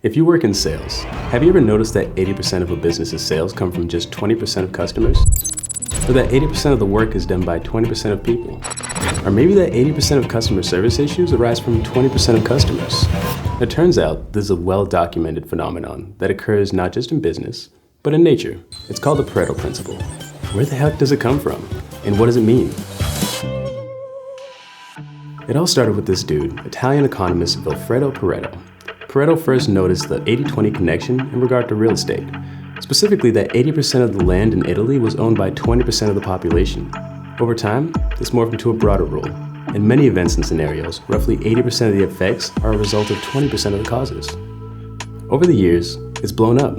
If you work in sales, have you ever noticed that 80% of a business's sales come from just 20% of customers? Or that 80% of the work is done by 20% of people? Or maybe that 80% of customer service issues arise from 20% of customers? It turns out this is a well-documented phenomenon that occurs not just in business, but in nature. It's called the Pareto principle. Where the heck does it come from? And what does it mean? It all started with this dude, Italian economist Vilfredo Pareto. Pareto first noticed the 80-20 connection in regard to real estate. Specifically, that 80% of the land in Italy was owned by 20% of the population. Over time, this morphed into a broader rule. In many events and scenarios, roughly 80% of the effects are a result of 20% of the causes. Over the years, it's blown up.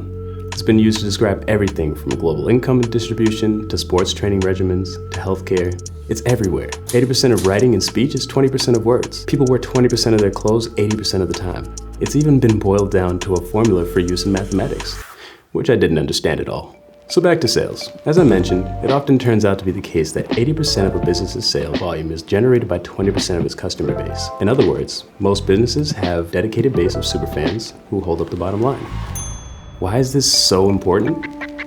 It's been used to describe everything from global income distribution to sports training regimens to healthcare. It's everywhere. 80% of writing and speech is 20% of words. People wear 20% of their clothes 80% of the time. It's even been boiled down to a formula for use in mathematics, which I didn't understand at all. So back to sales. As I mentioned, it often turns out to be the case that 80% of a business's sales volume is generated by 20% of its customer base. In other words, most businesses have a dedicated base of superfans who hold up the bottom line. Why is this so important?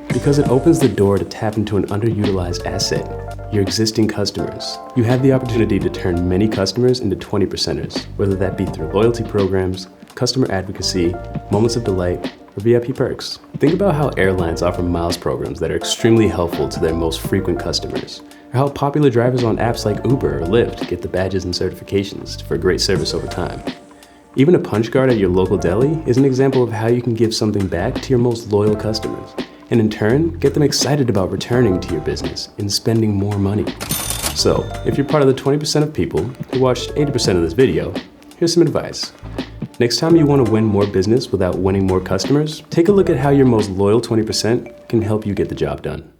Because it opens the door to tap into an underutilized asset, your existing customers. You have the opportunity to turn many customers into 20%ers, whether that be through loyalty programs, customer advocacy, moments of delight, or VIP perks. Think about how airlines offer miles programs that are extremely helpful to their most frequent customers, or how popular drivers on apps like Uber or Lyft get the badges and certifications for great service over time. Even a punch card at your local deli is an example of how you can give something back to your most loyal customers, and in turn, get them excited about returning to your business and spending more money. So, if you're part of the 20% of people who watched 80% of this video, here's some advice. Next time you want to win more business without winning more customers, take a look at how your most loyal 20% can help you get the job done.